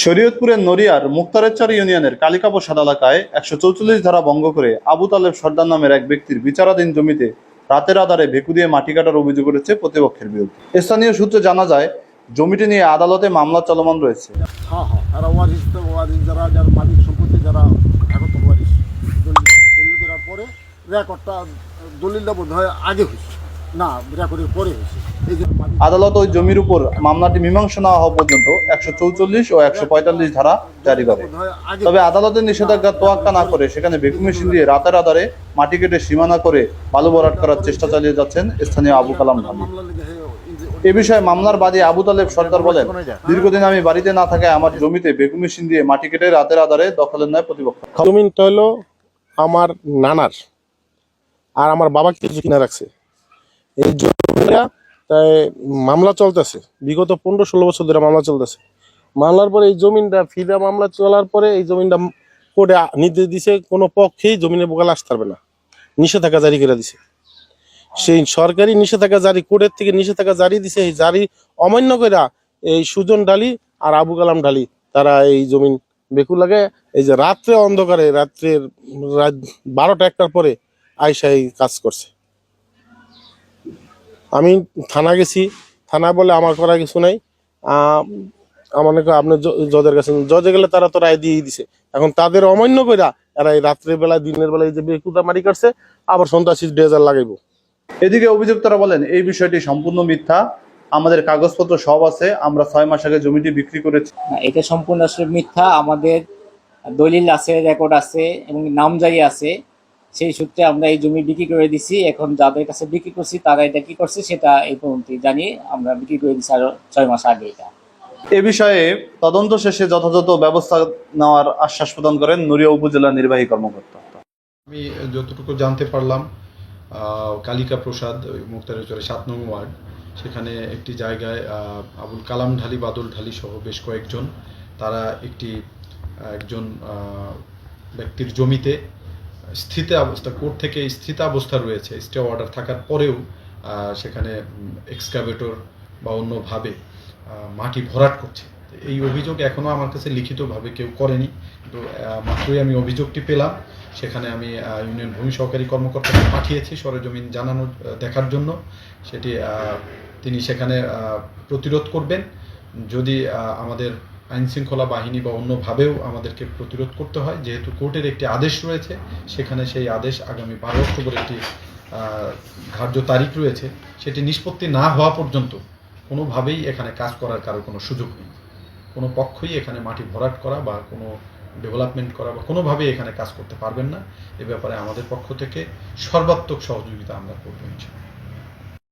শরীয়তপুরের নড়িয়ার মুক্তারেরচর ইউনিয়নের কালিকাপ্রসাদ এলাকায় ১৪৪ ধারা ভঙ্গ করে আবু তালেব সর্দার নামের এক ব্যক্তির বিচারাধীন জমিতে রাতের আধারে ভেকু দিয়ে মাটি কাটার অভিযোগ উঠেছে প্রতিপক্ষের বিরুদ্ধে। স্থানীয় সূত্রে জানা যায়, জমিটি নিয়ে আদালতে মামলা চলমান রয়েছে। এরা ওয়ারিশ যারা যার মালিক সম্পত্তি যারা এখন তো ওয়ারিশ দলিল করার পরে রেকর্ডটা দলিলটা বোধ হয় আগে হয়েছে, না রেকর্ডের পরে হয়েছে। আদালত ওই জমির উপর মামলাটি মীমাংসা না হওয়া পর্যন্ত ১৪৪ ও ১৪৫ ধারা জারি করে। তবে আদালতের নিষেধাজ্ঞা তোয়াক্কা না করে সেখানে ভেকু মেশিন দিয়ে রাতের আধারে মাটি কেটে সীমানা করে বালু ভরাট করার চেষ্টা চালিয়ে যাচ্ছেন স্থানীয় আবু কালাম ঢালি। এ বিষয়ে মামলার বাদী আবু তালেব সর্দার বলেন, দীর্ঘদিন আমি বাড়িতে না থাকায় আমার জমিতে ভেকু মেশিন দিয়ে মাটি কেটে রাতের আধারে দখলের নেয় প্রতিপক্ষ। জমিটা হলো আমার নানার, আর আমার বাবা কিছু কিনা রাখছে। এই জমিটা তাই মামলা চলতেছে, বিগত ১৫-১৬ বছর ধরে মামলা চলতেছে। মামলার পরে এই জমিনটা ফিরা মামলা চলার পরে এই জমিনটা কোর্টে নির্দেশ দিছে কোনো পক্ষেই জমিনের বোকালে আসতে পারবে না, নিষেধাজ্ঞা জারি করে দিছে। সেই সরকারি নিষেধাজ্ঞা জারি, কোর্টের থেকে নিষেধাজ্ঞা জারি দিছে, এই জারি অমান্য করে এই সুজন ঢালি আর আবু কালাম ঢালি তারা এই জমিন বেকু লাগে। এই যে রাত্রে অন্ধকারে রাত্রের ১২টা-১টার পরে আইসা এই কাজ করছে। আমি থানা গেছি, থানা বলে আমার করা কিছু নাই, আমার আপনি জজের কাছে, জজে গেলে তারা তো রায় দিয়ে দিছে। এখন তাদের অমান্য করে এরা এই রাত্রের বেলা দিনের বেলায় যে বেকুদা মারি করছে, আবার সন্ত্রাসী ড্রেজার লাগাইব। এদিকে অভিযুক্তরা বলেন, এই বিষয়টি সম্পূর্ণ মিথ্যা, আমাদের কাগজপত্র সব আছে, আমরা ৬ মাস আগে জমিটি বিক্রি করেছি। এটা সম্পূর্ণ আসলে মিথ্যা। আমাদের দলিল আছে, রেকর্ড আছে এবং নামজারি আছে। সেই সূত্রে আমরা এই জমি বিক্রি করে দিছি। এখন যাদের কাছে বিক্রি করছি তারা এটা কি করছে সেটা এই পর্যন্ত জানিয়ে আমরা বিক্রি করে দিচ্ছি আরো ৬ মাস আগে। এটা এ বিষয়ে তদন্ত শেষে যথাযথ ব্যবস্থা নেওয়ার আশ্বাস প্রদান করেন নড়িয়া উপজেলা নির্বাহী কর্মকর্তা। আমি যতটুকু জানতে পারলাম, কালিকাপ্রসাদ মুক্তারেরচরে ৭ নং ওয়ার্ড, সেখানে একটি জায়গায় আবুল কালাম ঢালি, বাদল ঢালি সহ বেশ কয়েকজন তারা একজন ব্যক্তির জমিতে স্থিতাবস্থা, কোর্ট থেকে স্থিতাবস্থা রয়েছে, স্টে অর্ডার থাকার পরেও সেখানে এক্সকাভেটর বা অন্যভাবে মাটি ভরাট করছে। এই অভিযোগ এখনও আমার কাছে লিখিতভাবে কেউ করেনি, কিন্তু মাত্রই আমি অভিযোগটি পেলাম। সেখানে আমি ইউনিয়ন ভূমি সহকারী কর্মকর্তাকে পাঠিয়েছি সরেজমিন দেখার জন্য। সেটি তিনি সেখানে প্রতিরোধ করবেন। যদি আমাদের আইনশৃঙ্খলা বাহিনী বা অন্যভাবেও আমাদেরকে প্রতিরোধ করতে হয়, যেহেতু কোর্টের একটি আদেশ রয়েছে, সেখানে সেই আদেশ আগামী ১২ অক্টোবর একটি ধার্য তারিখ রয়েছে, সেটি নিষ্পত্তি না হওয়া পর্যন্ত কোনোভাবেই এখানে কাজ করার কারো কোনো সুযোগ নেই। কোনো পক্ষই এখানে মাটি ভরাট করা বা কোনো ডেভেলপমেন্ট করা বা কোনোভাবেই এখানে কাজ করতে পারবেন না। এ ব্যাপারে আমাদের পক্ষ থেকে সর্বাত্মক সহযোগিতা আমরা করব ইনশাআল্লাহ।